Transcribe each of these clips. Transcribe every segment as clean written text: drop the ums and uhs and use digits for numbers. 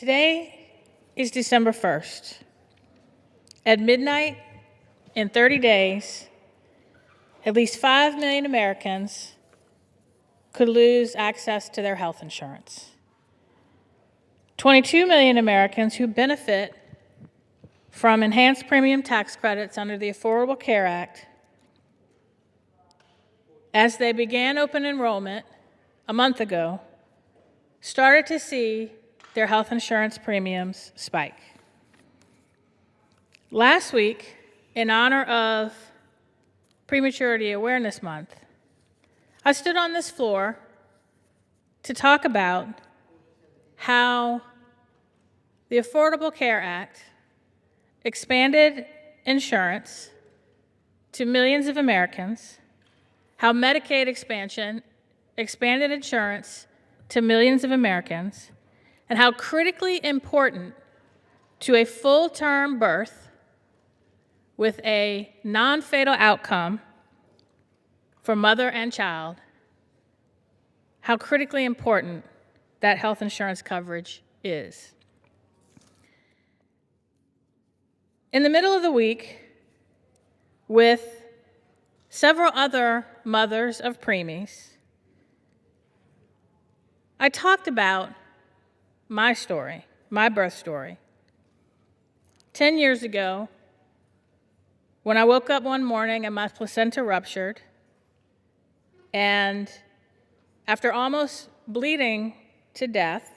Today is December 1st. At midnight, in 30 days, at least 5 million Americans could lose access to their health insurance. 22 million Americans who benefit from enhanced premium tax credits under the Affordable Care Act, as they began open enrollment a month ago, started to see their health insurance premiums spike. Last week, in honor of Prematurity Awareness Month, I stood on this floor to talk about how the Affordable Care Act expanded insurance to millions of Americans, how Medicaid expansion expanded insurance to millions of Americans, and how critically important to a full-term birth with a non-fatal outcome for mother and child, how critically important that health insurance coverage is. In the middle of the week, with several other mothers of preemies, I talked about my story, my birth story. 10 years ago, when I woke up one morning and my placenta ruptured, and after almost bleeding to death,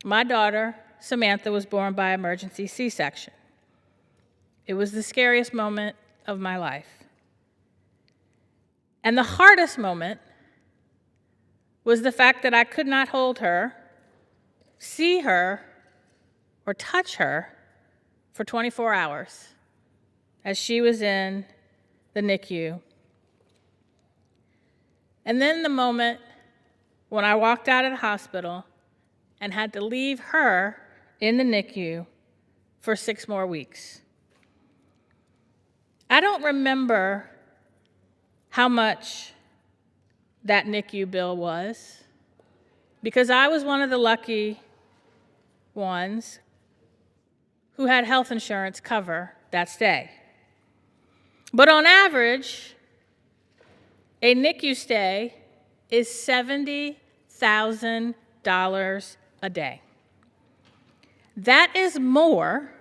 my daughter, Samantha, was born by emergency C-section. It was the scariest moment of my life. And the hardest moment was the fact that I could not hold her, see her, or touch her for 24 hours as she was in the NICU. And then the moment when I walked out of the hospital and had to leave her in the NICU for 6 more weeks. I don't remember how much that NICU bill was, because I was one of the lucky ones who had health insurance cover that stay. But on average, a NICU stay is $70,000 a day. That is more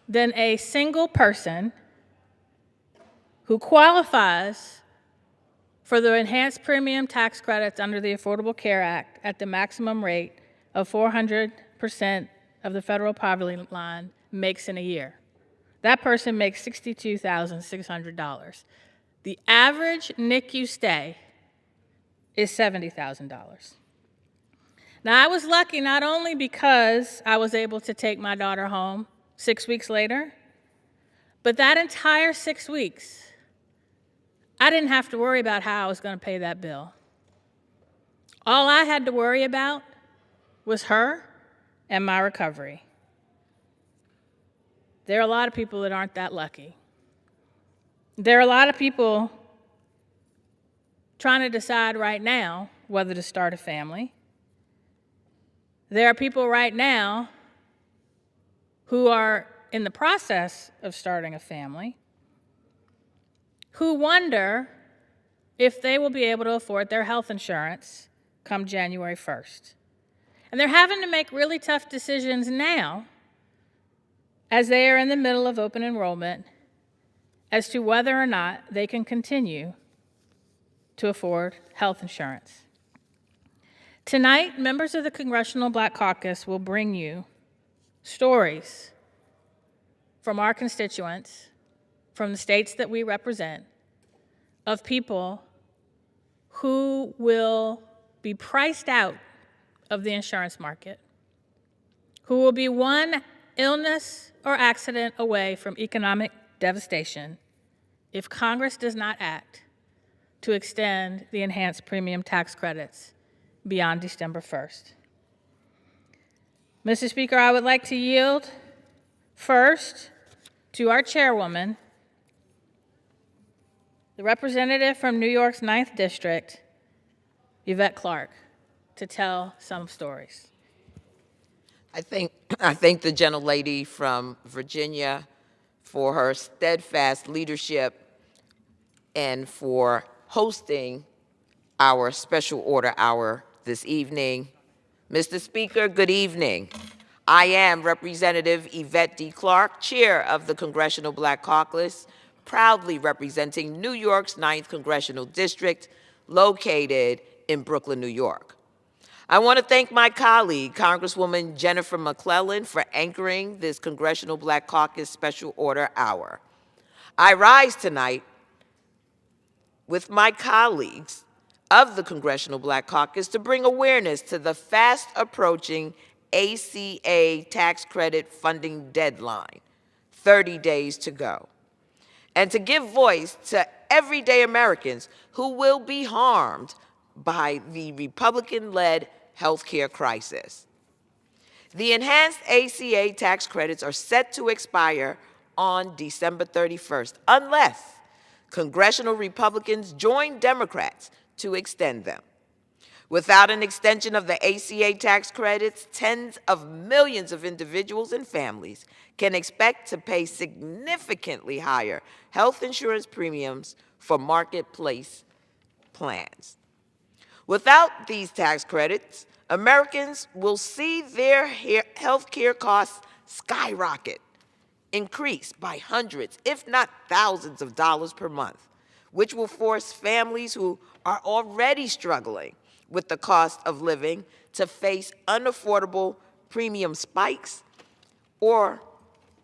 than a single person who qualifies for the enhanced premium tax credits under the Affordable Care Act at the maximum rate of 400% of the federal poverty line makes in a year. That person makes $62,600. The average NICU stay is $70,000. Now, I was lucky not only because I was able to take my daughter home 6 weeks later, but that entire 6 weeks, I didn't have to worry about how I was going to pay that bill. All I had to worry about was her and my recovery. There are a lot of people that aren't that lucky. There are a lot of people trying to decide right now whether to start a family. There are people right now who are in the process of starting a family who wonder if they will be able to afford their health insurance come January 1st. And they're having to make really tough decisions now as they are in the middle of open enrollment as to whether or not they can continue to afford health insurance. Tonight, members of the Congressional Black Caucus will bring you stories from our constituents, from the states that we represent, of people who will be priced out of the insurance market, who will be one illness or accident away from economic devastation if Congress does not act to extend the enhanced premium tax credits beyond December 1st. Mr. Speaker, I would like to yield first to our chairwoman, the representative from New York's 9th District, Yvette Clarke, to tell some stories. I thank the gentlelady from Virginia for her steadfast leadership and for hosting our special order hour this evening. Mr. Speaker, good evening. I am Representative Yvette D. Clarke, Chair of the Congressional Black Caucus, proudly representing New York's 9th Congressional District, located in Brooklyn, New York. I want to thank my colleague, Congresswoman Jennifer McClellan, for anchoring this Congressional Black Caucus Special Order Hour. I rise tonight with my colleagues of the Congressional Black Caucus to bring awareness to the fast approaching ACA tax credit funding deadline, 30 days to go, and to give voice to everyday Americans who will be harmed by the Republican-led healthcare crisis. The enhanced ACA tax credits are set to expire on December 31st, unless congressional Republicans join Democrats to extend them. Without an extension of the ACA tax credits, tens of millions of individuals and families can expect to pay significantly higher health insurance premiums for marketplace plans. Without these tax credits, Americans will see their health care costs skyrocket, increase by hundreds, if not thousands of dollars per month, which will force families who are already struggling with the cost of living to face unaffordable premium spikes or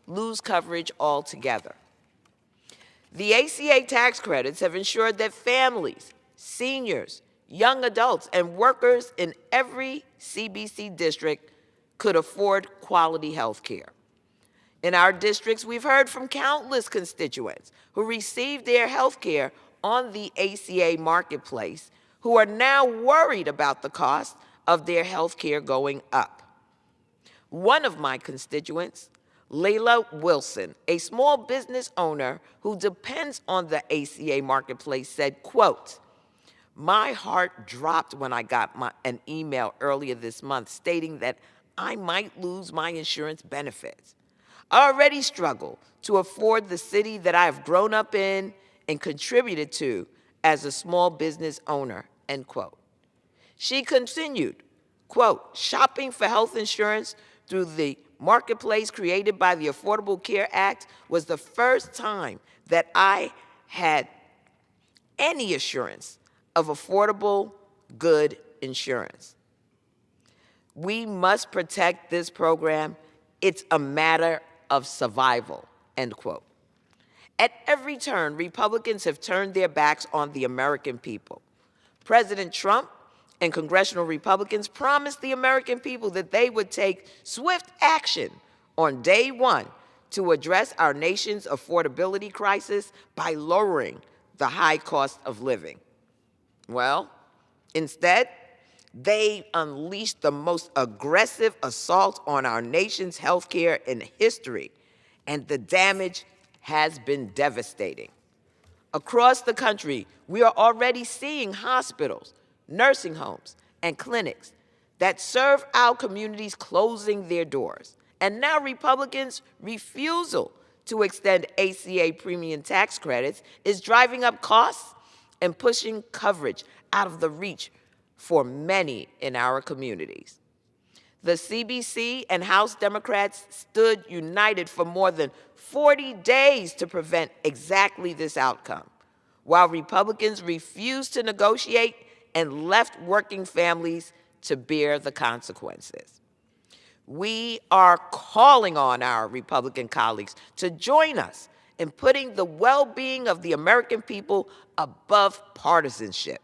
lose coverage altogether. The ACA tax credits have ensured that families, seniors, young adults, and workers in every CBC district could afford quality health care. In our districts, we've heard from countless constituents who received their health care on the ACA marketplace who are now worried about the cost of their health care going up. One of my constituents, Layla Wilson, a small business owner who depends on the ACA marketplace, said, quote, "My heart dropped when I got an email earlier this month stating that I might lose my insurance benefits. I already struggle to afford the city that I have grown up in and contributed to as a small business owner," end quote. She continued, quote, "Shopping for health insurance through the marketplace created by the Affordable Care Act was the first time that I had any assurance of affordable, good insurance. We must protect this program. It's a matter of survival," end quote. At every turn, Republicans have turned their backs on the American people. President Trump and congressional Republicans promised the American people that they would take swift action on day one to address our nation's affordability crisis by lowering the high cost of living. Well, instead, they unleashed the most aggressive assault on our nation's health care in history, and the damage has been devastating. Across the country, we are already seeing hospitals, nursing homes, and clinics that serve our communities closing their doors. And now Republicans' refusal to extend ACA premium tax credits is driving up costs and pushing coverage out of the reach for many in our communities. The CBC and House Democrats stood united for more than 40 days to prevent exactly this outcome, while Republicans refused to negotiate and left working families to bear the consequences. We are calling on our Republican colleagues to join us in putting the well-being of the American people above partisanship,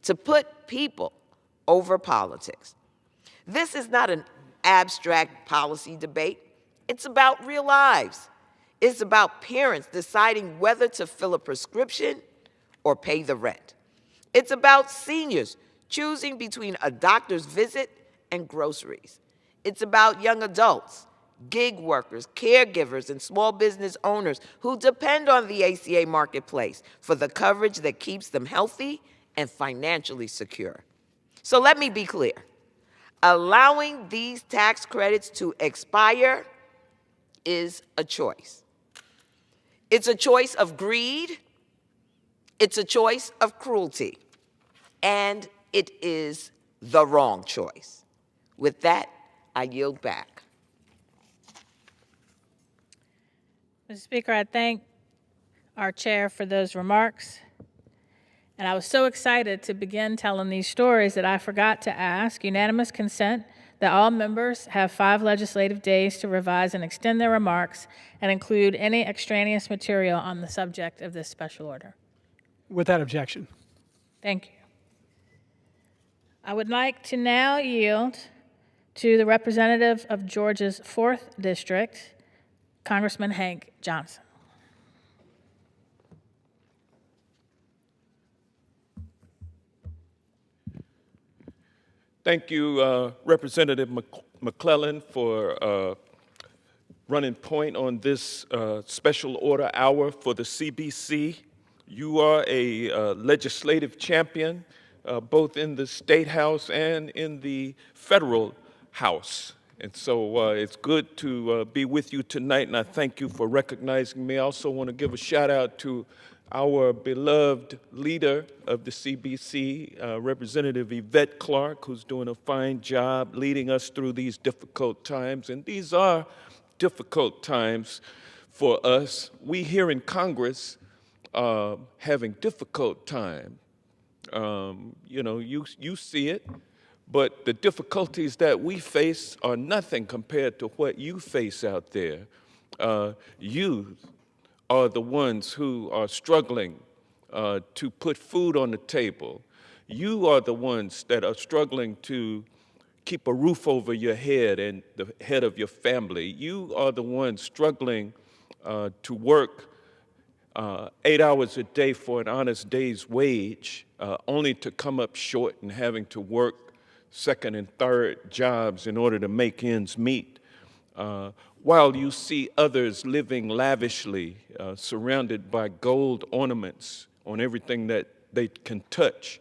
to put people over politics. This is not an abstract policy debate. It's about real lives. It's about parents deciding whether to fill a prescription or pay the rent. It's about seniors choosing between a doctor's visit and groceries. It's about young adults, gig workers, caregivers, and small business owners who depend on the ACA marketplace for the coverage that keeps them healthy and financially secure. So let me be clear. Allowing these tax credits to expire is a choice. It's a choice of greed, it's a choice of cruelty, and it is the wrong choice. With that, I yield back. Mr. Speaker, I thank our chair for those remarks. And I was so excited to begin telling these stories that I forgot to ask unanimous consent that all members have 5 legislative days to revise and extend their remarks and include any extraneous material on the subject of this special order. Without objection. Thank you. I would like to now yield to the representative of Georgia's 4th District, Congressman Hank Johnson. Thank you, Representative McClellan, for running point on this special order hour for the CBC. You are a legislative champion, both in the State House and in the Federal House. And so it's good to be with you tonight, and I thank you for recognizing me. I also want to give a shout out to our beloved leader of the CBC, Representative Yvette Clarke, who's doing a fine job leading us through these difficult times. And these are difficult times for us. We here in Congress having difficult time. You know, you see it, but the difficulties that we face are nothing compared to what you face out there. You are the ones who are struggling to put food on the table. You are the ones that are struggling to keep a roof over your head and the head of your family. You are the ones struggling to work 8 hours a day for an honest day's wage, only to come up short and having to work second and third jobs in order to make ends meet. While you see others living lavishly, surrounded by gold ornaments on everything that they can touch,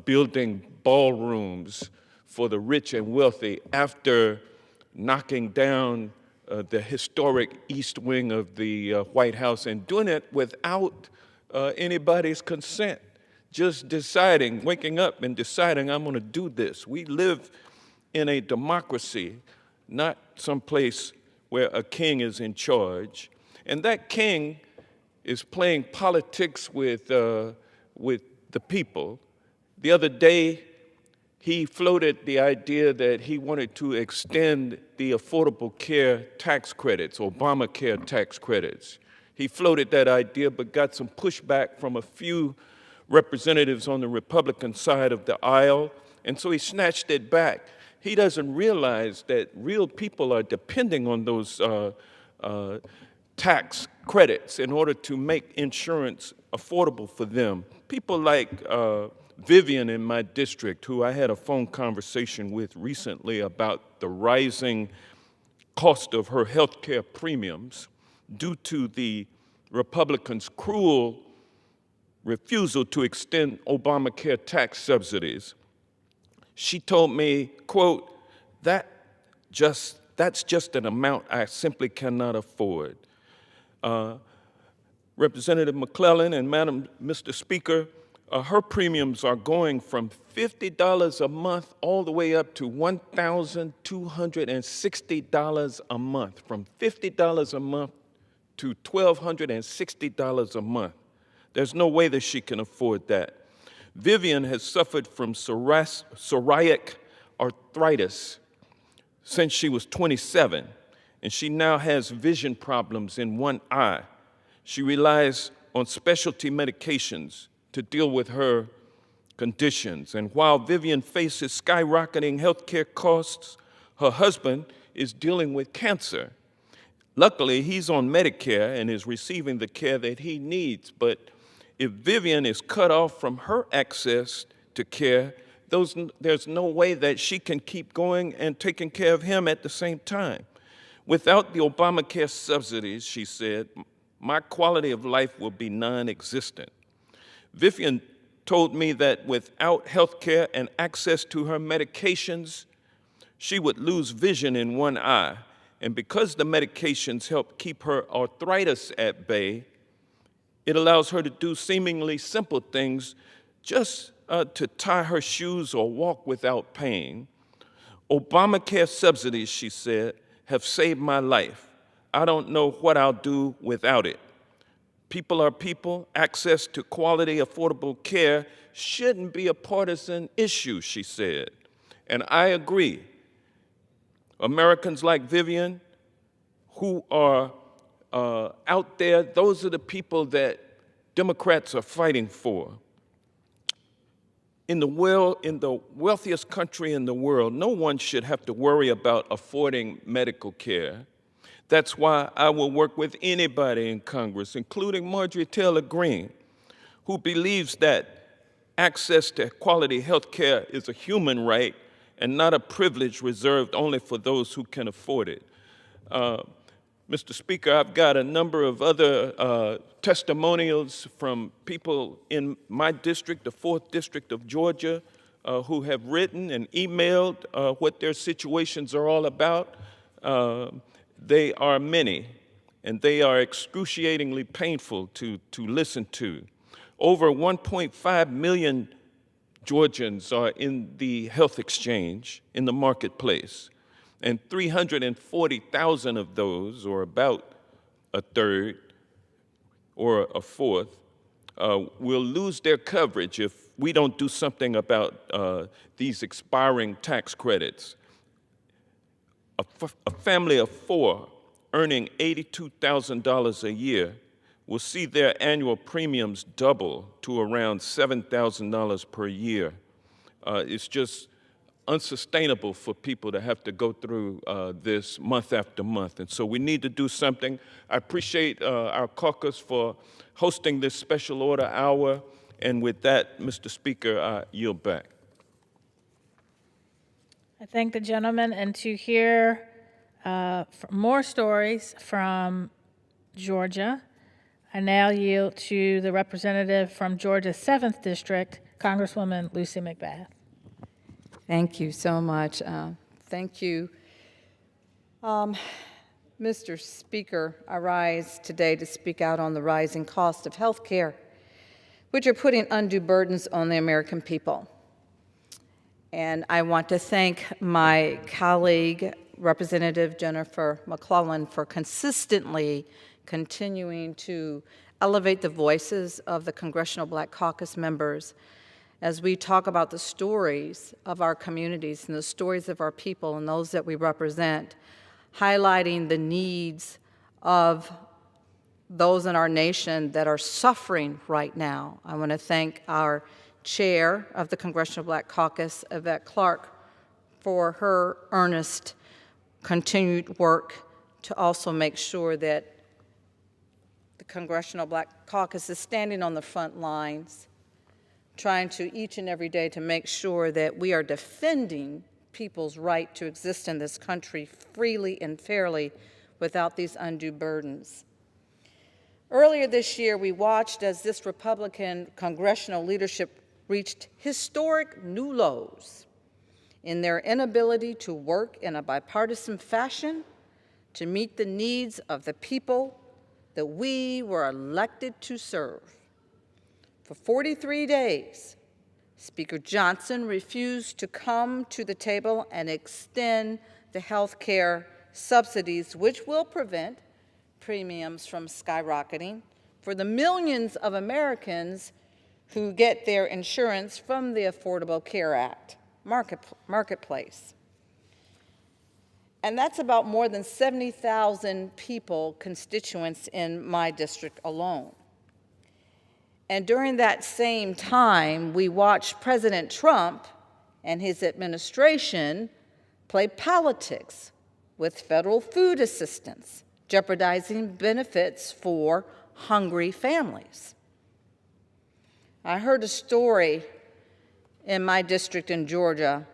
building ballrooms for the rich and wealthy after knocking down the historic East Wing of the White House and doing it without anybody's consent, just deciding, waking up and deciding, I'm going to do this. We live in a democracy, not someplace where a king is in charge, and that king is playing politics with the people. The other day, he floated the idea that he wanted to extend the Affordable Care tax credits, Obamacare tax credits. He floated that idea but got some pushback from a few representatives on the Republican side of the aisle, and so he snatched it back. He doesn't realize that real people are depending on those tax credits in order to make insurance affordable for them. People like Vivian in my district, who I had a phone conversation with recently about the rising cost of her health care premiums due to the Republicans' cruel refusal to extend Obamacare tax subsidies. She told me, quote, that's just an amount I simply cannot afford. Representative McClellan and Mr. Speaker, her premiums are going from $50 a month all the way up to $1,260 a month, from $50 a month to $1,260 a month. There's no way that she can afford that. Vivian has suffered from psoriatic arthritis since she was 27, and she now has vision problems in one eye. She relies on specialty medications to deal with her conditions. And while Vivian faces skyrocketing health care costs, her husband is dealing with cancer. Luckily, he's on Medicare and is receiving the care that he needs, but if Vivian is cut off from her access to care, there's no way that she can keep going and taking care of him at the same time. Without the Obamacare subsidies, she said, my quality of life will be non-existent. Vivian told me that without health care and access to her medications, She would lose vision in one eye, and because the medications help keep her arthritis at bay, it allows her to do seemingly simple things, just to tie her shoes or walk without pain. Obamacare subsidies, she said, have saved my life. I don't know what I'll do without it. People are people. Access to quality, affordable care shouldn't be a partisan issue, she said. And I agree. Americans like Vivian, who are out there, those are the people that Democrats are fighting for. In the wealthiest country in the world, no one should have to worry about affording medical care. That's why I will work with anybody in Congress, including Marjorie Taylor Greene, who believes that access to quality health care is a human right and not a privilege reserved only for those who can afford it. Mr. Speaker, I've got a number of other testimonials from people in my district, the 4th District of Georgia, who have written and emailed what their situations are all about. They are many, and they are excruciatingly painful to listen to. Over 1.5 million Georgians are in the health exchange, in the marketplace. And 340,000 of those, or about a third or a fourth, will lose their coverage if we don't do something about these expiring tax credits. A family of 4 earning $82,000 a year will see their annual premiums double to around $7,000 per year. It's just unsustainable for people to have to go through this month after month. And so we need to do something. I appreciate our caucus for hosting this special order hour. And with that, Mr. Speaker, I yield back. I thank the gentleman, and to hear more stories from Georgia, I now yield to the representative from Georgia's 7th District, Congresswoman Lucy McBath. Thank you so much. Thank you. Mr. Speaker, I rise today to speak out on the rising cost of health care, which are putting undue burdens on the American people. And I want to thank my colleague, Representative Jennifer McClellan, for consistently continuing to elevate the voices of the Congressional Black Caucus members as we talk about the stories of our communities and the stories of our people and those that we represent, highlighting the needs of those in our nation that are suffering right now. I want to thank our chair of the Congressional Black Caucus, Yvette Clarke, for her earnest, continued work to also make sure that the Congressional Black Caucus is standing on the front lines, trying to each and every day to make sure that we are defending people's right to exist in this country freely and fairly without these undue burdens. Earlier this year, we watched as this Republican congressional leadership reached historic new lows in their inability to work in a bipartisan fashion to meet the needs of the people that we were elected to serve. For 43 days, Speaker Johnson refused to come to the table and extend the health care subsidies, which will prevent premiums from skyrocketing for the millions of Americans who get their insurance from the Affordable Care Act marketplace. And that's about more than 70,000 people, constituents in my district alone. And during that same time, we watched President Trump and his administration play politics with federal food assistance, jeopardizing benefits for hungry families. I heard a story in my district in Georgia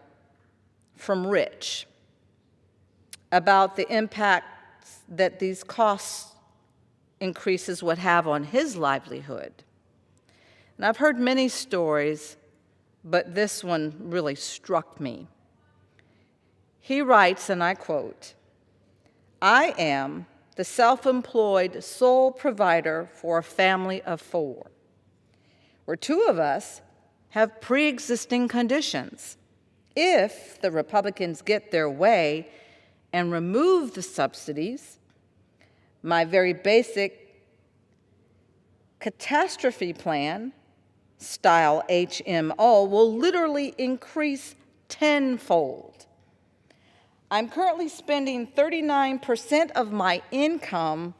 from Rich about the impact that these cost increases would have on his livelihood. And I've heard many stories, but this one really struck me. He writes, and I quote, "I am the self-employed sole provider for a family of 4, where 2 of us have pre-existing conditions. If the Republicans get their way and remove the subsidies, my very basic catastrophe plan, style HMO, will literally increase tenfold. I'm currently spending 39% of my income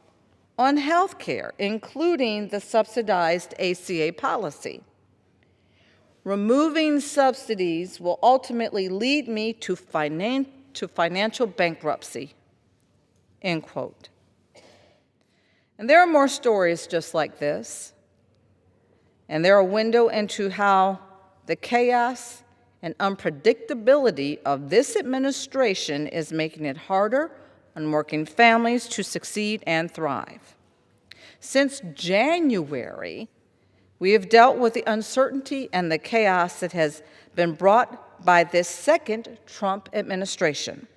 on health care, including the subsidized ACA policy. Removing subsidies will ultimately lead me to financial bankruptcy," end quote. And there are more stories just like this, and they're a window into how the chaos and unpredictability of this administration is making it harder on working families to succeed and thrive. Since January, we have dealt with the uncertainty and the chaos that has been brought by this second Trump administration.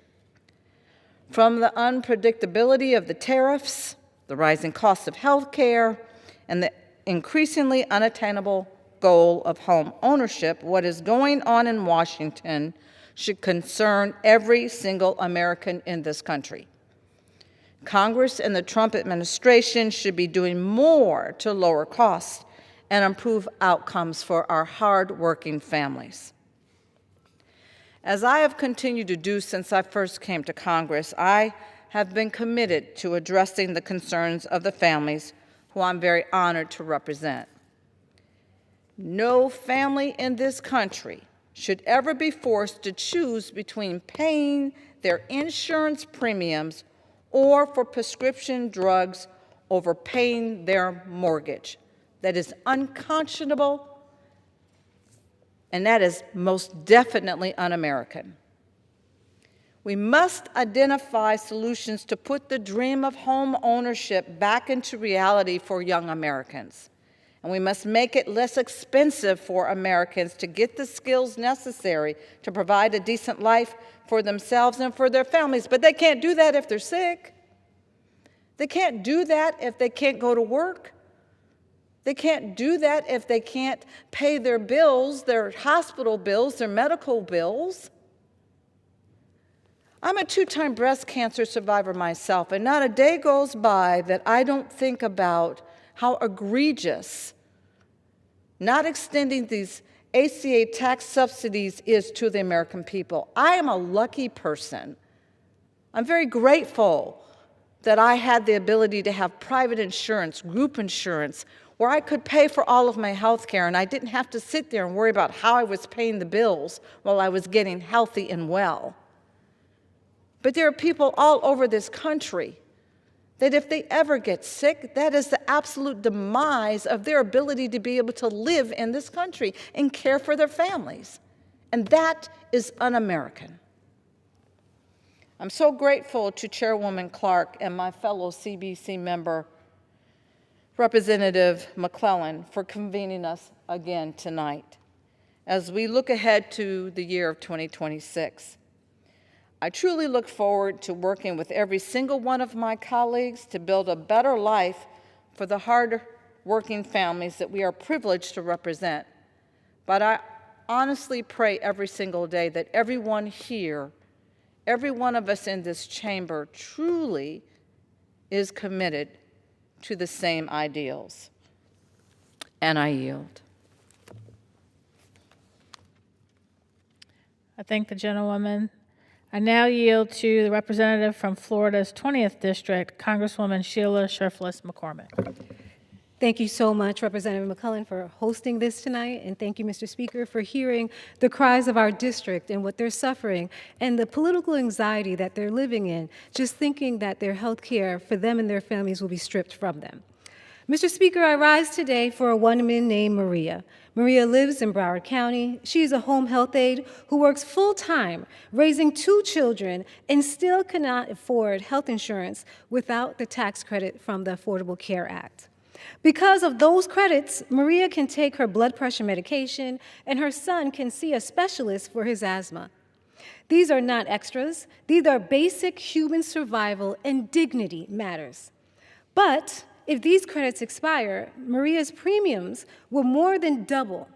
From the unpredictability of the tariffs, the rising cost of health care, and the increasingly unattainable goal of home ownership, what is going on in Washington should concern every single American in this country. Congress and the Trump administration should be doing more to lower costs and improve outcomes for our hard-working families. As I have continued to do since I first came to Congress, I have been committed to addressing the concerns of the families who I'm very honored to represent. No family in this country should ever be forced to choose between paying their insurance premiums or for prescription drugs over paying their mortgage. That is unconscionable, and that is most definitely un-American. We must identify solutions to put the dream of home ownership back into reality for young Americans. And we must make it less expensive for Americans to get the skills necessary to provide a decent life for themselves and for their families. But they can't do that if they're sick. They can't do that if they can't go to work. They can't do that if they can't pay their bills, their hospital bills, their medical bills. I'm a 2-time breast cancer survivor myself, and not a day goes by that I don't think about how egregious not extending these ACA tax subsidies is to the American people. I am a lucky person. I'm very grateful that I had the ability to have private insurance, group insurance, where I could pay for all of my health care, and I didn't have to sit there and worry about how I was paying the bills while I was getting healthy and well. But there are people all over this country that if they ever get sick, that is the absolute demise of their ability to be able to live in this country and care for their families. And that is un-American. I'm so grateful to Chairwoman Clark and my fellow CBC member, Representative McClellan, for convening us again tonight as we look ahead to the year of 2026. I truly look forward to working with every single one of my colleagues to build a better life for the hard-working families that we are privileged to represent. But I honestly pray every single day that everyone here, every one of us in this chamber, truly is committed to the same ideals. And I yield. I thank the gentlewoman. I now yield to the representative from Florida's 20th District, Congresswoman Sheila Scherflis McCormick. Thank you so much, Representative McClellan, for hosting this tonight, and thank you, Mr. Speaker, for hearing the cries of our district and what they're suffering and the political anxiety that they're living in, just thinking that their health care for them and their families will be stripped from them. Mr. Speaker, I rise today for a woman named Maria. Maria lives in Broward County. She's a home health aide who works full-time, raising 2 children, and still cannot afford health insurance without the tax credit from the Affordable Care Act. Because of those credits, Maria can take her blood pressure medication, and her son can see a specialist for his asthma. These are not extras. These are basic human survival and dignity matters. But if these credits expire, Maria's premiums will more than double.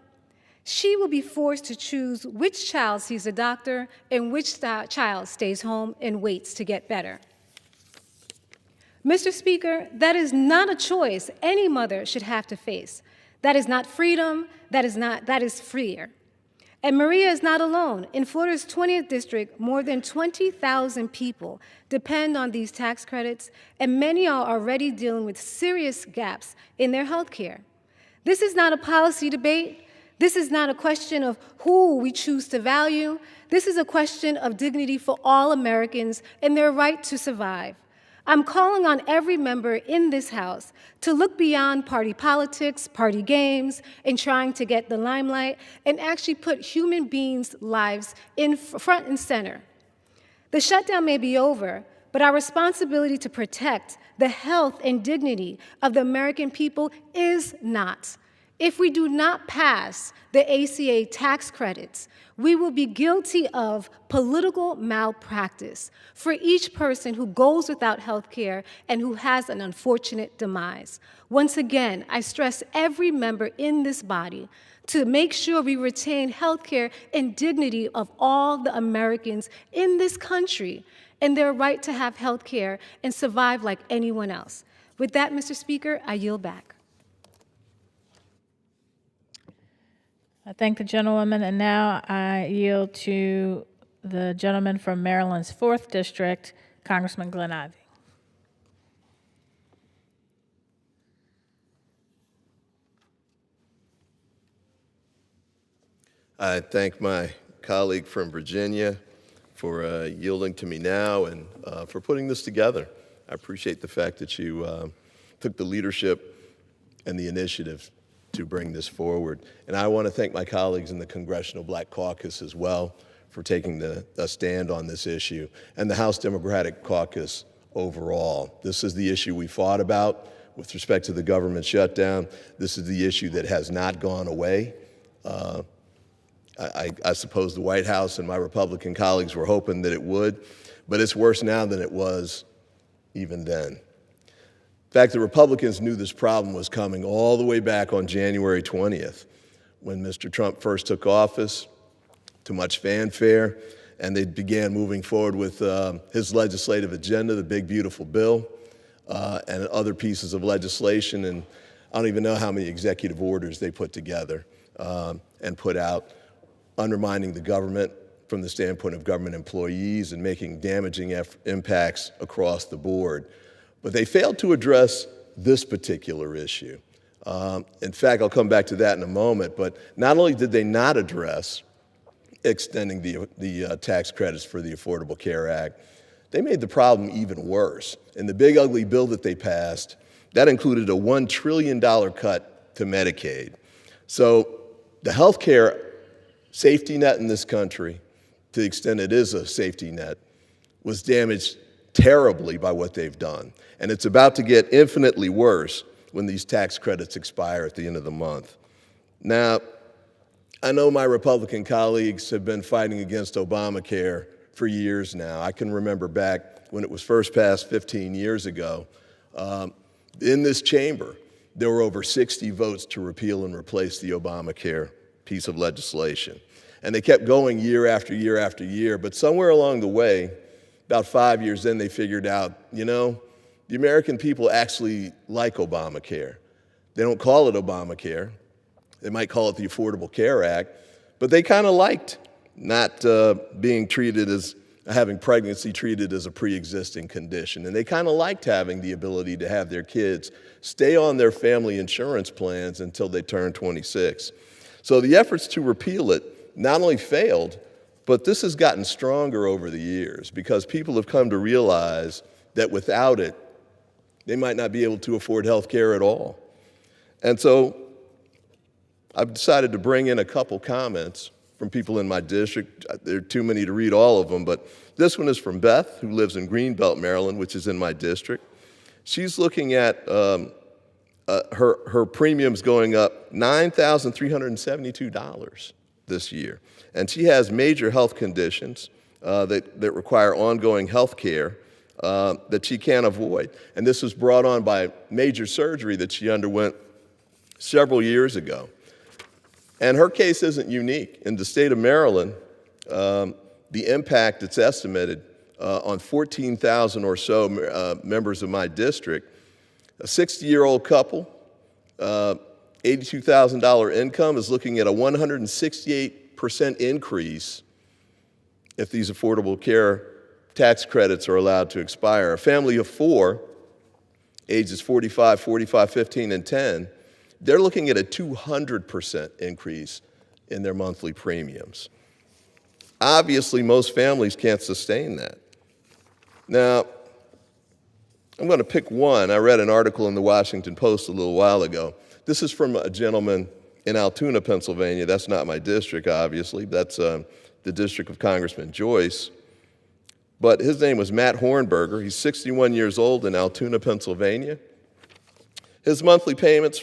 She will be forced to choose which child sees a doctor and which child stays home and waits to get better. Mr. Speaker, that is not a choice any mother should have to face. That is not freedom, that is fear. And Maria is not alone. In Florida's 20th district, more than 20,000 people depend on these tax credits, and many are already dealing with serious gaps in their health care. This is not a policy debate. This is not a question of who we choose to value. This is a question of dignity for all Americans and their right to survive. I'm calling on every member in this House to look beyond party politics, party games, and trying to get the limelight, and actually put human beings' lives in front and center. The shutdown may be over, but our responsibility to protect the health and dignity of the American people is not. If we do not pass the ACA tax credits, we will be guilty of political malpractice for each person who goes without health care and who has an unfortunate demise. Once again, I stress every member in this body to make sure we retain health care and dignity of all the Americans in this country and their right to have health care and survive like anyone else. With that, Mr. Speaker, I yield back. I thank the gentlewoman, and now I yield to the gentleman from Maryland's 4th District, Congressman Glenn Ivey. I thank my colleague from Virginia for yielding to me now and for putting this together. I appreciate the fact that you took the leadership and the initiative to bring this forward. And I want to thank my colleagues in the Congressional Black Caucus as well for taking a stand on this issue, and the House Democratic Caucus overall. This is the issue we fought about with respect to the government shutdown. This is the issue that has not gone away. I suppose the White House and my Republican colleagues were hoping that it would, but it's worse now than it was even then. In fact, the Republicans knew this problem was coming all the way back on January 20th, when Mr. Trump first took office, to much fanfare, and they began moving forward with his legislative agenda, the Big Beautiful Bill, and other pieces of legislation, and I don't even know how many executive orders they put together and put out, undermining the government from the standpoint of government employees and making damaging impacts across the board. But they failed to address this particular issue. In fact, I'll come back to that in a moment, but not only did they not address extending the tax credits for the Affordable Care Act, they made the problem even worse. In the big ugly bill that they passed, that included a $1 trillion cut to Medicaid. So the health care safety net in this country, to the extent it is a safety net, was damaged terribly by what they've done. And it's about to get infinitely worse when these tax credits expire at the end of the month. Now, I know my Republican colleagues have been fighting against Obamacare for years now. I can remember back when it was first passed 15 years ago. In this chamber, there were over 60 votes to repeal and replace the Obamacare piece of legislation. And they kept going year after year after year, but somewhere along the way, about 5 years in, they figured out, you know, the American people actually like Obamacare. They don't call it Obamacare. They might call it the Affordable Care Act, but they kind of liked not being treated as, having pregnancy treated as a pre-existing condition. And they kind of liked having the ability to have their kids stay on their family insurance plans until they turn 26. So the efforts to repeal it not only failed, but this has gotten stronger over the years because people have come to realize that without it, they might not be able to afford health care at all. And so I've decided to bring in a couple comments from people in my district. There are too many to read all of them, but this one is from Beth, who lives in Greenbelt, Maryland, which is in my district. She's looking at her premiums going up $9,372 this year. And she has major health conditions. that require ongoing health care that she can't avoid. And this was brought on by major surgery that she underwent several years ago. And her case isn't unique. In the state of Maryland, the impact that's estimated on 14,000 or so members of my district, a 60-year-old couple, $82,000 income, is looking at a 168% increase if these affordable care tax credits are allowed to expire. A family of four, ages 45, 15, and 10, they're looking at a 200% increase in their monthly premiums. Obviously, most families can't sustain that. Now, I'm going to pick one. I read an article in the Washington Post a little while ago. This is from a gentleman in Altoona, Pennsylvania. That's not my district, obviously. That's the district of Congressman Joyce. But his name was Matt Hornberger. He's 61 years old in Altoona, Pennsylvania. His monthly payments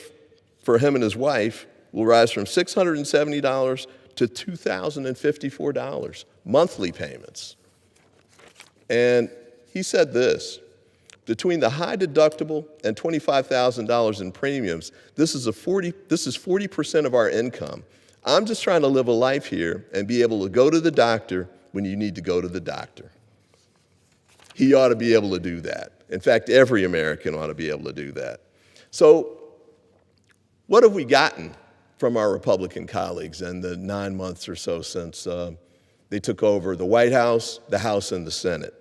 for him and his wife will rise from $670 to $2,054 monthly payments. And he said this: between the high deductible and $25,000 in premiums, this is 40% of our income. I'm just trying to live a life here and be able to go to the doctor when you need to go to the doctor. He ought to be able to do that. In fact, every American ought to be able to do that. So what have we gotten from our Republican colleagues in the 9 months or so since they took over the White House, the House, and the Senate?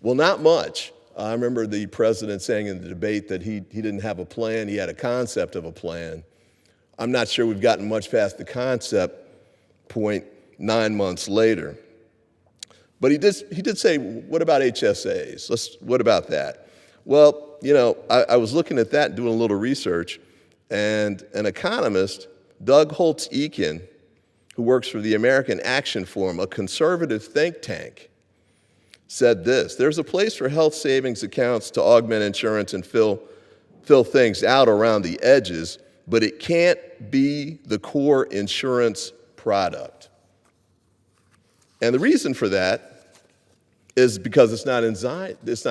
Well, not much. I remember the president saying in the debate that he didn't have a plan, he had a concept of a plan. I'm not sure we've gotten much past the concept point 9 months later. But he did say, what about HSAs? What about that? Well, you know, I was looking at that, doing a little research, and an economist, Doug Holtz-Eakin, who works for the American Action Forum, a conservative think tank, said this: there's a place for health savings accounts to augment insurance and fill things out around the edges, but it can't be the core insurance product. And the reason for that is because it's not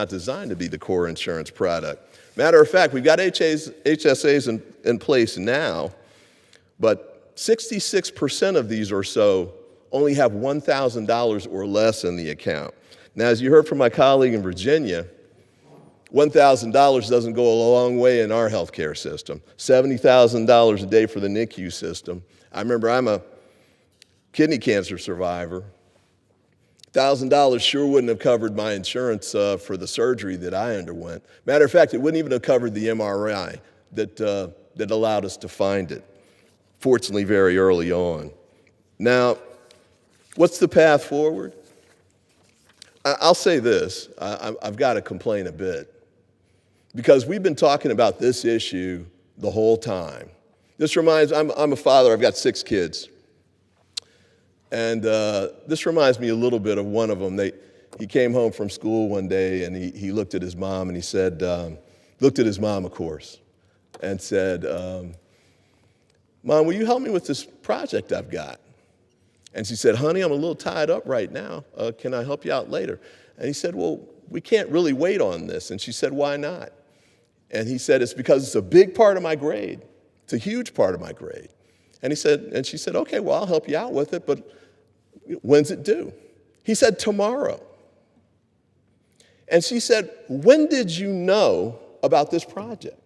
designed to be the core insurance product. Matter of fact, we've got HSAs in place now, but 66% of these or so only have $1,000 or less in the account. Now, as you heard from my colleague in Virginia, $1,000 doesn't go a long way in our healthcare system. $70,000 a day for the NICU system. I remember I'm a kidney cancer survivor. $1,000 sure wouldn't have covered my insurance for the surgery that I underwent. Matter of fact, it wouldn't even have covered the MRI that allowed us to find it, fortunately very early on. Now, what's the path forward? I'll say this, I've got to complain a bit, because we've been talking about this issue the whole time. I'm a father, I've got 6 kids. And this reminds me a little bit of one of them. He came home from school one day and he looked at his mom and he said, looked at his mom, of course, and said, Mom, will you help me with this project I've got? And she said, honey, I'm a little tied up right now. Can I help you out later? And he said, well, we can't really wait on this. And she said, why not? And he said, it's because it's a big part of my grade. It's a huge part of my grade. And she said, okay, well, I'll help you out with it, but when's it due? He said, tomorrow. And she said, when did you know about this project?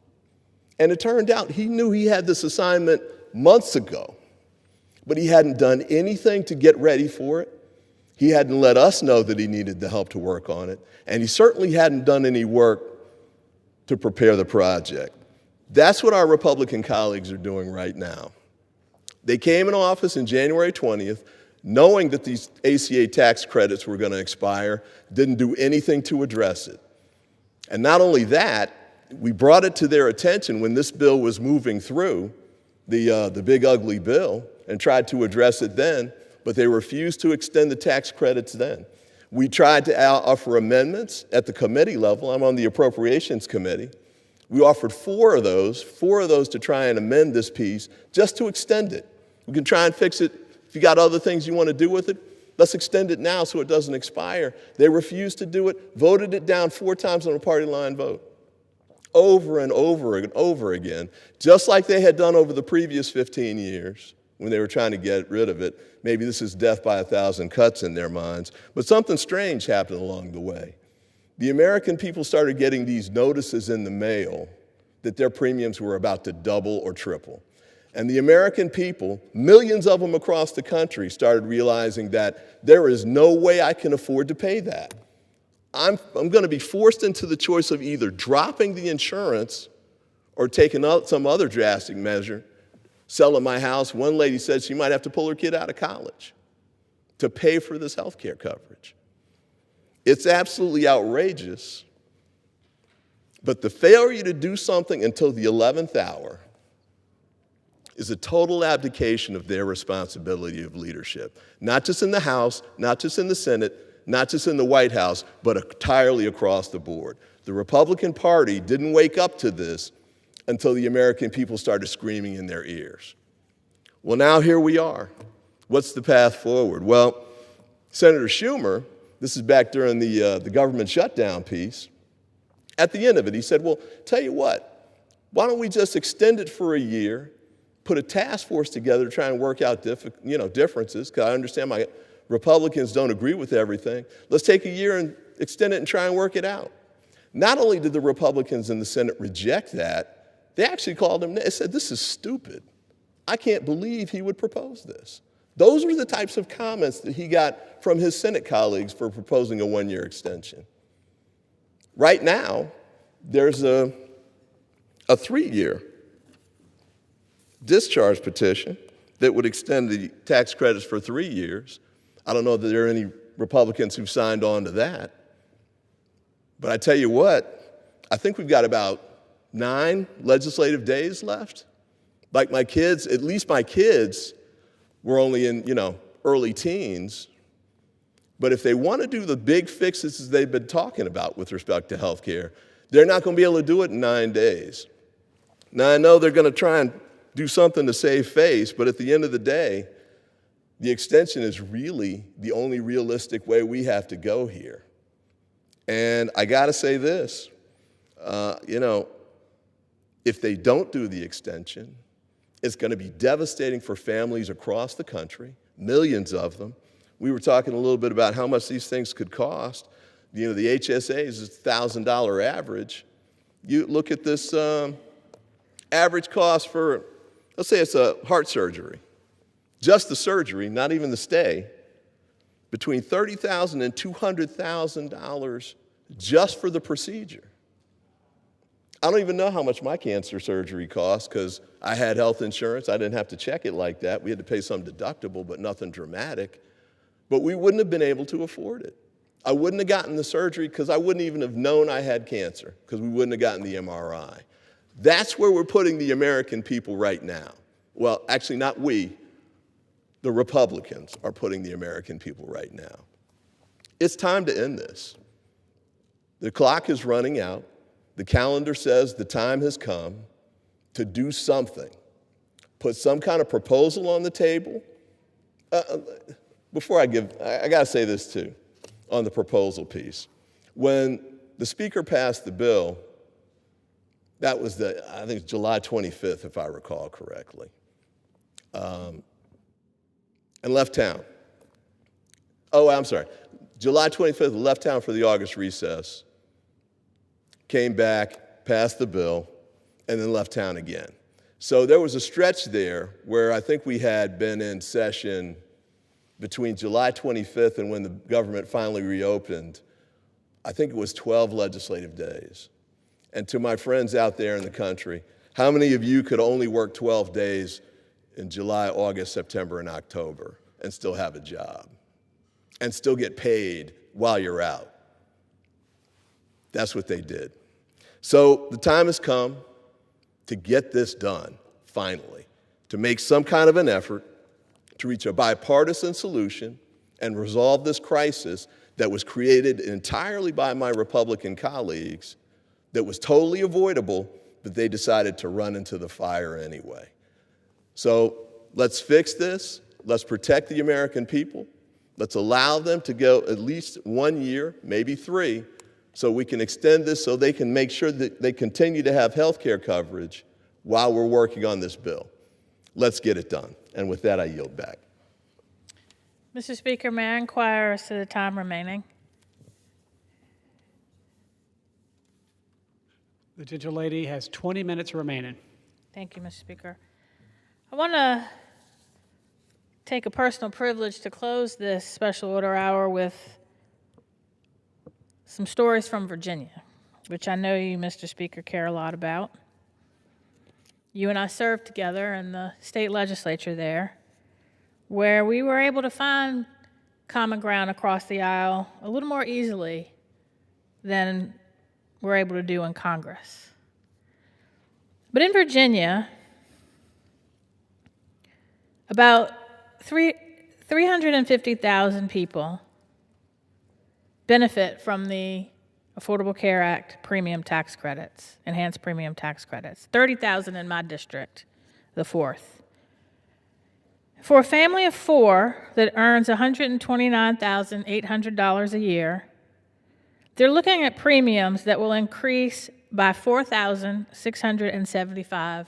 And it turned out he knew he had this assignment months ago, but he hadn't done anything to get ready for it. He hadn't let us know that he needed the help to work on it, and he certainly hadn't done any work to prepare the project. That's what our Republican colleagues are doing right now. They came in office in January 20th, knowing that these ACA tax credits were going to expire, didn't do anything to address it. And not only that, we brought it to their attention when this bill was moving through, the big ugly bill, and tried to address it then, but they refused to extend the tax credits then. We tried to offer amendments at the committee level. I'm on the Appropriations Committee. We offered four of those to try and amend this piece just to extend it. We can try and fix it. If you got other things you want to do with it, Let's extend it now so it doesn't expire. They refused to do it, voted it down 4 times on a party line vote. Over and over and over again, just like they had done over the previous 15 years when they were trying to get rid of it. Maybe this is death by 1,000 cuts in their minds, but something strange happened along the way. The American people started getting these notices in the mail that their premiums were about to double or triple. And the American people, millions of them across the country, started realizing that there is no way I can afford to pay that. I'm going to be forced into the choice of either dropping the insurance or taking some other drastic measure, selling my house. One lady said she might have to pull her kid out of college to pay for this health care coverage. It's absolutely outrageous, but the failure to do something until the 11th hour is a total abdication of their responsibility of leadership, not just in the House, not just in the Senate, not just in the White House, but entirely across the board. The Republican Party didn't wake up to this until the American people started screaming in their ears. Well, now here we are. What's the path forward? Well, Senator Schumer, this is back during the government shutdown piece, at the end of it, he said, well, tell you what, why don't we just extend it for a year, put a task force together to try and work out differences, because I understand my Republicans don't agree with everything. Let's take a year and extend it and try and work it out. Not only did the Republicans in the Senate reject that, they actually called him, they said, this is stupid. I can't believe he would propose this. Those were the types of comments that he got from his Senate colleagues for proposing a 1-year extension. Right now, there's a 3-year discharge petition that would extend the tax credits for 3 years. I don't know that there are any Republicans who've signed on to that. But I tell you what, I think we've got about 9 legislative days left. Like my kids, at least my kids were only in, early teens. But if they want to do the big fixes they've been talking about with respect to health care, they're not going to be able to do it in 9 days. Now, I know they're going to try and do something to save face, but at the end of the day, the extension is really the only realistic way we have to go here. And I got to say this, if they don't do the extension, it's going to be devastating for families across the country, millions of them. We were talking a little bit about how much these things could cost. The HSA is $1,000 average. You look at this average cost for, let's say it's a heart surgery. Just the surgery, not even the stay, between $30,000 and $200,000 just for the procedure. I don't even know how much my cancer surgery cost because I had health insurance. I didn't have to check it like that. We had to pay some deductible, but nothing dramatic. But we wouldn't have been able to afford it. I wouldn't have gotten the surgery because I wouldn't even have known I had cancer because we wouldn't have gotten the MRI. That's where we're putting the American people right now. Well, actually, not we. The Republicans are putting the American people right now. It's time to end this. The clock is running out. The calendar says the time has come to do something. Put some kind of proposal on the table. Before I got to say this too, on the proposal piece. When the Speaker passed the bill, that was I think July 25th, if I recall correctly, and left town. Oh, I'm sorry. July 25th, left town for the August recess, came back, passed the bill, and then left town again. So there was a stretch there where I think we had been in session between July 25th and when the government finally reopened. I think it was 12 legislative days. And to my friends out there in the country, how many of you could only work 12 days in July, August, September, and October and still have a job and still get paid while you're out? That's what they did. So the time has come to get this done, finally, to make some kind of an effort to reach a bipartisan solution and resolve this crisis that was created entirely by my Republican colleagues, that was totally avoidable, but they decided to run into the fire anyway. So let's fix this. Let's protect the American people. Let's allow them to go at least 1 year, maybe 3, so we can extend this so they can make sure that they continue to have health care coverage while we're working on this bill. Let's get it done. And with that, I yield back. Mr. Speaker, may I inquire as to the time remaining? The gentlelady has 20 minutes remaining. Thank you, Mr. Speaker. I want to take a personal privilege to close this special order hour with some stories from Virginia, which I know you, Mr. Speaker, care a lot about. You and I served together in the state legislature there, where we were able to find common ground across the aisle a little more easily than we're able to do in Congress. But in Virginia, about 350,000 people benefit from the Affordable Care Act premium tax credits, enhanced premium tax credits, 30,000 in my district, the 4th. For a family of 4 that earns $129,800 a year, they're looking at premiums that will increase by $4,675.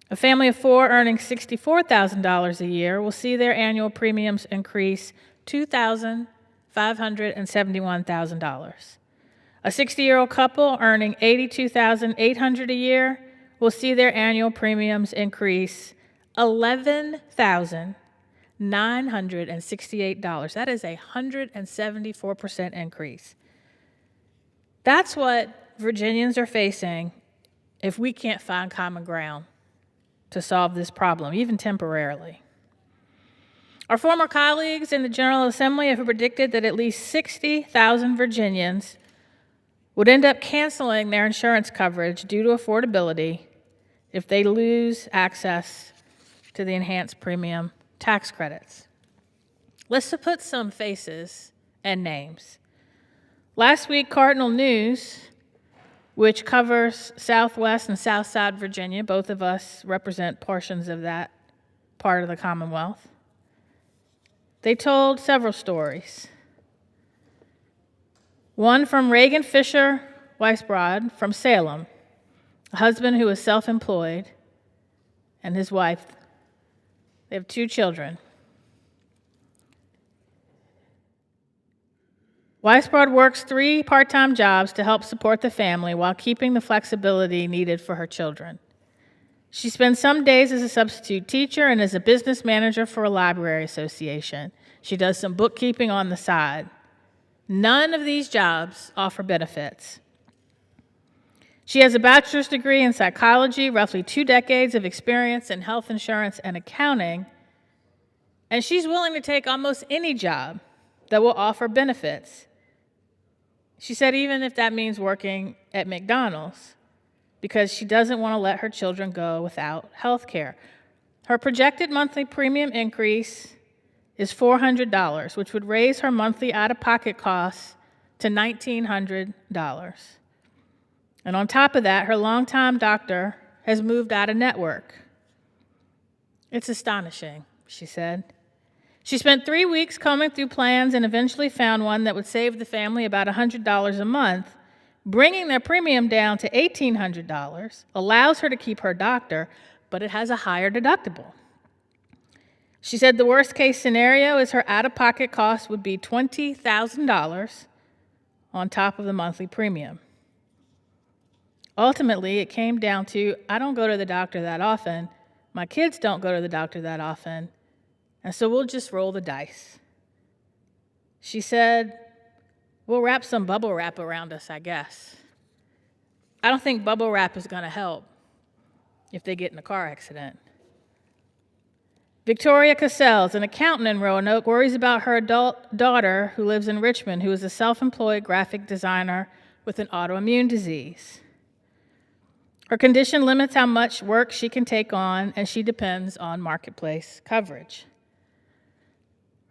A family of 4 earning $64,000 a year will see their annual premiums increase $2,571,000. A 60-year-old couple earning $82,800 a year will see their annual premiums increase $11,968. That is a 174% increase. That's what Virginians are facing if we can't find common ground to solve this problem, even temporarily. Our former colleagues in the General Assembly have predicted that at least 60,000 Virginians would end up canceling their insurance coverage due to affordability if they lose access to the enhanced premium tax credits. Let's put some faces and names. Last week, Cardinal News, which covers Southwest and Southside Virginia, both of us represent portions of that part of the Commonwealth, they told several stories. One from Reagan Fisher Weisbrod from Salem, a husband who is self-employed, and his wife. They have 2 children. Weisbrod works 3 part-time jobs to help support the family while keeping the flexibility needed for her children. She spends some days as a substitute teacher and as a business manager for a library association. She does some bookkeeping on the side. None of these jobs offer benefits. She has a bachelor's degree in psychology, roughly 2 decades of experience in health insurance and accounting, and she's willing to take almost any job that will offer benefits. She said even if that means working at McDonald's, because she doesn't want to let her children go without health care. Her projected monthly premium increase is $400, which would raise her monthly out-of-pocket costs to $1,900. And on top of that, her longtime doctor has moved out of network. It's astonishing, she said. She spent 3 weeks combing through plans and eventually found one that would save the family about $100 a month, bringing their premium down to $1,800, allows her to keep her doctor, but it has a higher deductible. She said the worst-case scenario is her out-of-pocket cost would be $20,000 on top of the monthly premium. Ultimately, it came down to, I don't go to the doctor that often, my kids don't go to the doctor that often, and so we'll just roll the dice. She said, we'll wrap some bubble wrap around us, I guess. I don't think bubble wrap is going to help if they get in a car accident. Victoria Cassells, an accountant in Roanoke, worries about her adult daughter who lives in Richmond, who is a self-employed graphic designer with an autoimmune disease. Her condition limits how much work she can take on, and she depends on marketplace coverage.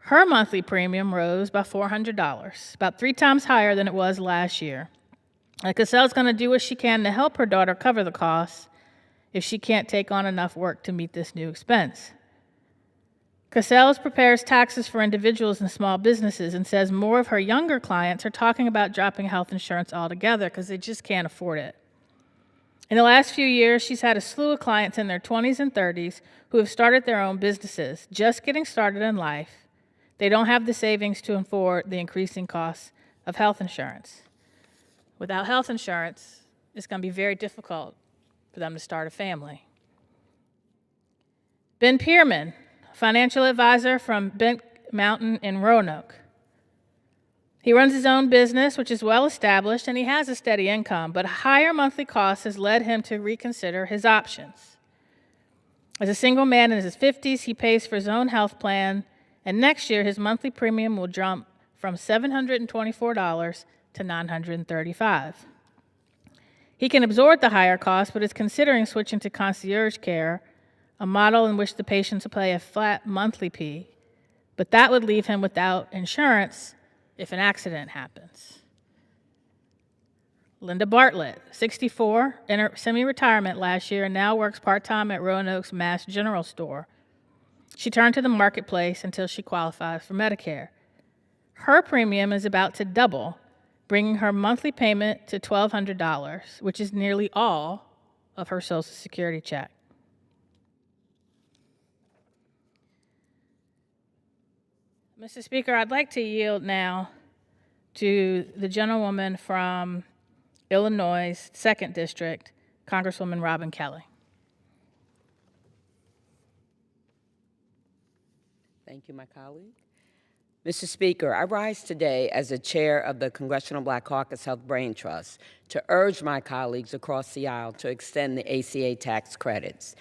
Her monthly premium rose by $400, about 3 times higher than it was last year. And Cassell's going to do what she can to help her daughter cover the costs if she can't take on enough work to meet this new expense. Cassels prepares taxes for individuals and small businesses and says more of her younger clients are talking about dropping health insurance altogether because they just can't afford it. In the last few years, she's had a slew of clients in their 20s and 30s who have started their own businesses, just getting started in life. They don't have the savings to afford the increasing costs of health insurance. Without health insurance, it's going to be very difficult for them to start a family. Ben Pierman, financial advisor from Bent Mountain in Roanoke. He runs his own business, which is well established, and he has a steady income, but a higher monthly cost has led him to reconsider his options. As a single man in his 50s, he pays for his own health plan, and next year his monthly premium will jump from $724 to $935. He can absorb the higher cost, but is considering switching to concierge care, a model in which the patients pay a flat monthly fee, but that would leave him without insurance if an accident happens. Linda Bartlett, 64, in semi-retirement last year and now works part-time at Roanoke's Mass General Store. She turned to the marketplace until she qualifies for Medicare. Her premium is about to double, bringing her monthly payment to $1,200, which is nearly all of her Social Security check. Mr. Speaker, I'd like to yield now to the gentlewoman from Illinois' 2nd District, Congresswoman Robin Kelly. Thank you, my colleague. Mr. Speaker, I rise today as the chair of the Congressional Black Caucus Health Brain Trust to urge my colleagues across the aisle to extend the ACA tax credits.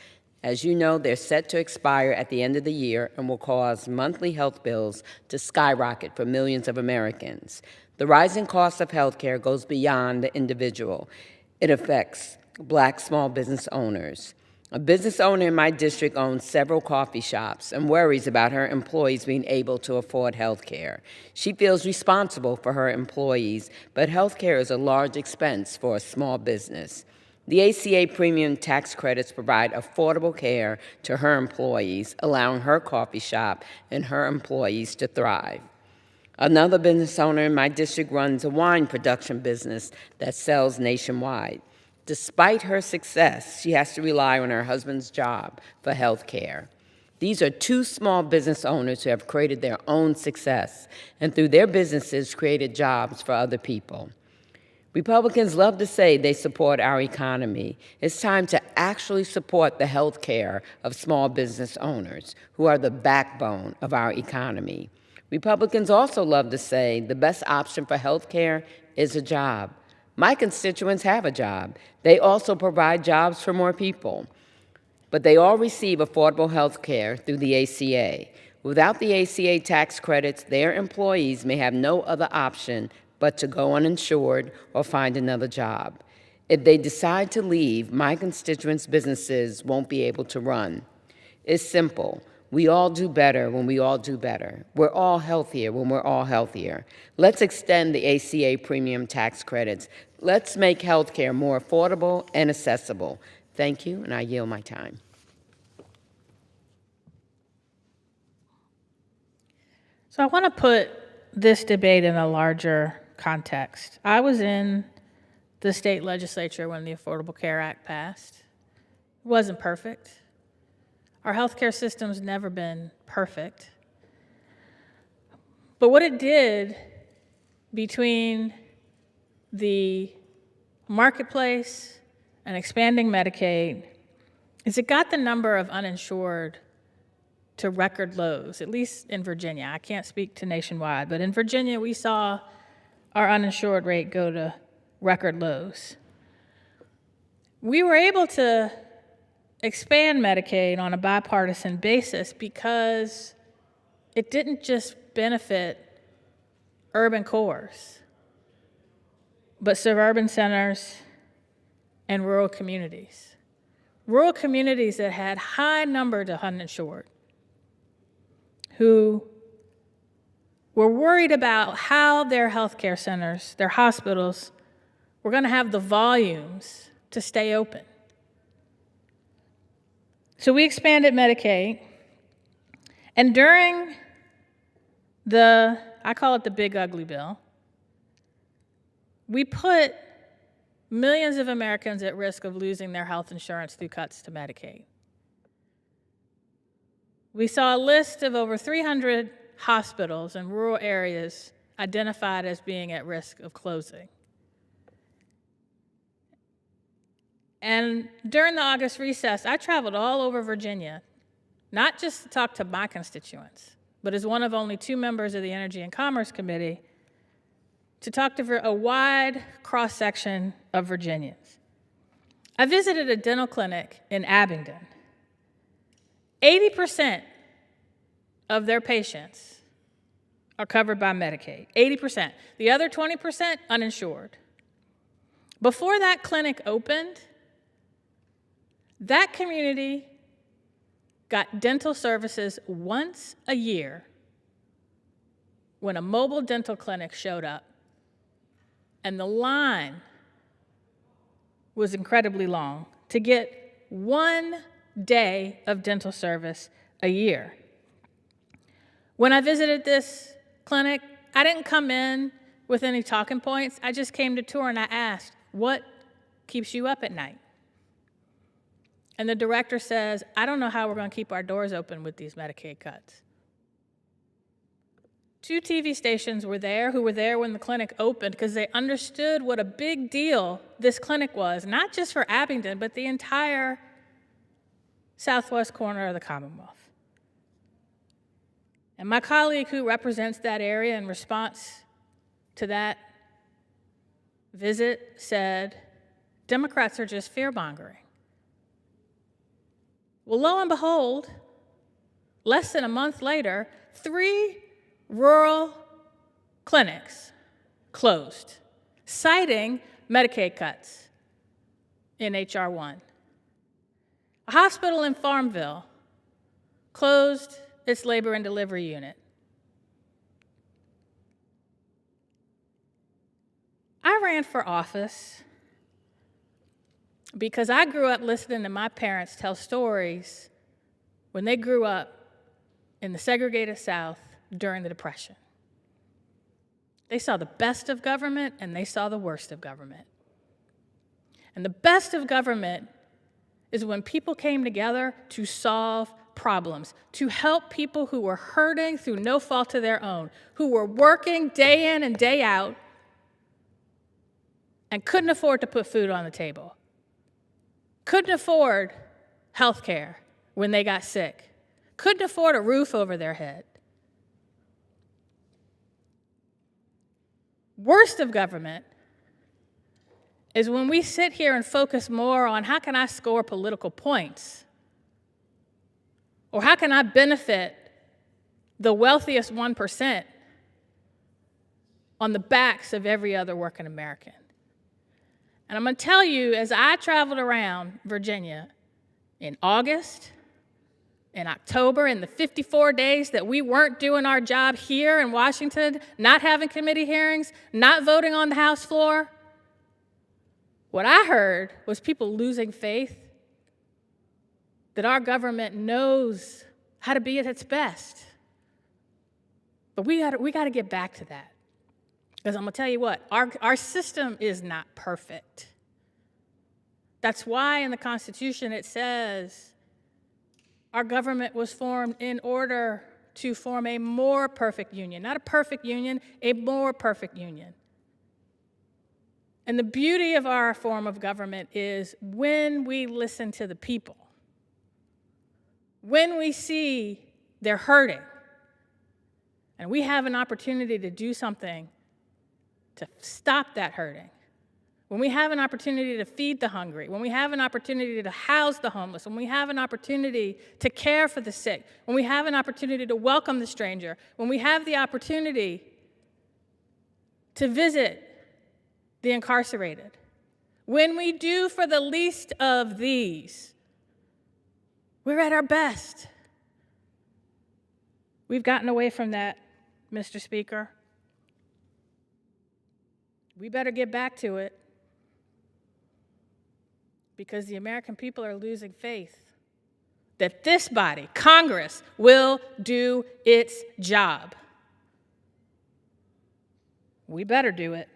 As you know, they're set to expire at the end of the year and will cause monthly health bills to skyrocket for millions of Americans. The rising cost of health care goes beyond the individual. It affects Black small business owners. A business owner in my district owns several coffee shops and worries about her employees being able to afford health care. She feels responsible for her employees, but health care is a large expense for a small business. The ACA premium tax credits provide affordable care to her employees, allowing her coffee shop and her employees to thrive. Another business owner in my district runs a wine production business that sells nationwide. Despite her success, she has to rely on her husband's job for health care. These are two small business owners who have created their own success and through their businesses created jobs for other people. Republicans love to say they support our economy. It's time to actually support the health care of small business owners, who are the backbone of our economy. Republicans also love to say the best option for health care is a job. My constituents have a job. They also provide jobs for more people. But they all receive affordable health care through the ACA. Without the ACA tax credits, their employees may have no other option but to go uninsured or find another job. If they decide to leave, my constituents' businesses won't be able to run. It's simple. We all do better when we all do better. We're all healthier when we're all healthier. Let's extend the ACA premium tax credits. Let's make health care more affordable and accessible. Thank you, and I yield my time. So I want to put this debate in a larger context. I was in the state legislature when the Affordable Care Act passed. It wasn't perfect. Our healthcare system's never been perfect. But what it did between the marketplace and expanding Medicaid is it got the number of uninsured to record lows, at least in Virginia. I can't speak to nationwide, but in Virginia, we saw our uninsured rate go to record lows. We were able to expand Medicaid on a bipartisan basis because it didn't just benefit urban cores, but suburban centers and rural communities. Rural communities that had high numbers of uninsured who were worried about how their healthcare centers, their hospitals, were going to have the volumes to stay open. So we expanded Medicaid, And during I call it the big ugly bill, we put millions of Americans at risk of losing their health insurance through cuts to Medicaid. We saw a list of over 300 hospitals in rural areas identified as being at risk of closing. And during the August recess, I traveled all over Virginia, not just to talk to my constituents, but as one of only 2 members of the Energy and Commerce Committee, to talk to a wide cross-section of Virginians. I visited a dental clinic in Abingdon. 80% of their patients are covered by Medicaid, 80%. The other 20% uninsured. Before that clinic opened, that community got dental services once a year when a mobile dental clinic showed up, and the line was incredibly long to get 1 day of dental service a year. When I visited this clinic, I didn't come in with any talking points. I just came to tour and I asked, what keeps you up at night? And the director says, I don't know how we're going to keep our doors open with these Medicaid cuts. 2 TV stations were there who were there when the clinic opened because they understood what a big deal this clinic was, not just for Abingdon, but the entire southwest corner of the Commonwealth. And my colleague who represents that area in response to that visit said, Democrats are just fear-mongering. Well, lo and behold, less than a month later, 3 rural clinics closed, citing Medicaid cuts in H.R. 1. A hospital in Farmville closed its labor and delivery unit. I ran for office because I grew up listening to my parents tell stories when they grew up in the segregated South during the Depression. They saw the best of government and they saw the worst of government. And the best of government is when people came together to solve problems, to help people who were hurting through no fault of their own, who were working day in and day out and couldn't afford to put food on the table, couldn't afford health care when they got sick, couldn't afford a roof over their head. Worst of government is when we sit here and focus more on how can I score political points, or how can I benefit the wealthiest 1% on the backs of every other working American. And I'm going to tell you, as I traveled around Virginia in August, in October, in the 54 days that we weren't doing our job here in Washington, not having committee hearings, not voting on the House floor, what I heard was people losing faith that our government knows how to be at its best. But we got to get back to that. Because I'm going to tell you what, our system is not perfect. That's why in the Constitution it says our government was formed in order to form a more perfect union. Not a perfect union, a more perfect union. And the beauty of our form of government is when we listen to the people, when we see they're hurting, and we have an opportunity to do something to stop that hurting, when we have an opportunity to feed the hungry, when we have an opportunity to house the homeless, when we have an opportunity to care for the sick, when we have an opportunity to welcome the stranger, when we have the opportunity to visit the incarcerated, when we do for the least of these, we're at our best. We've gotten away from that, Mr. Speaker. We better get back to it because the American people are losing faith. that this body, Congress, will do its job. We better do it.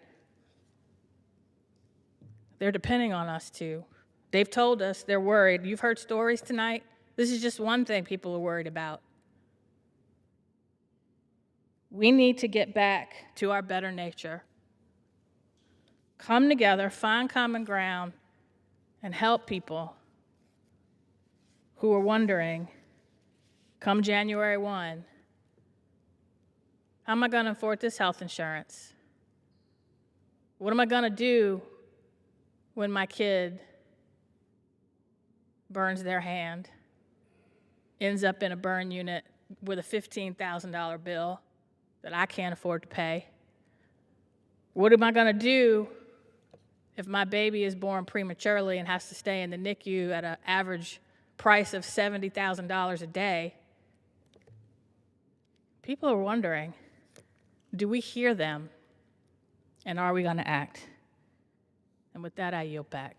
They're depending on us to. They've told us they're worried. You've heard stories tonight. This is just one thing people are worried about. We need to get back to our better nature. Come together, find common ground, and help people who are wondering, come January 1, how am I going to afford this health insurance? What am I going to do when my kid burns their hand, ends up in a burn unit with a $15,000 bill that I can't afford to pay? What am I going to do if my baby is born prematurely and has to stay in the NICU at an average price of $70,000 a day? People are wondering, do we hear them? And are we going to act? And with that, I yield back.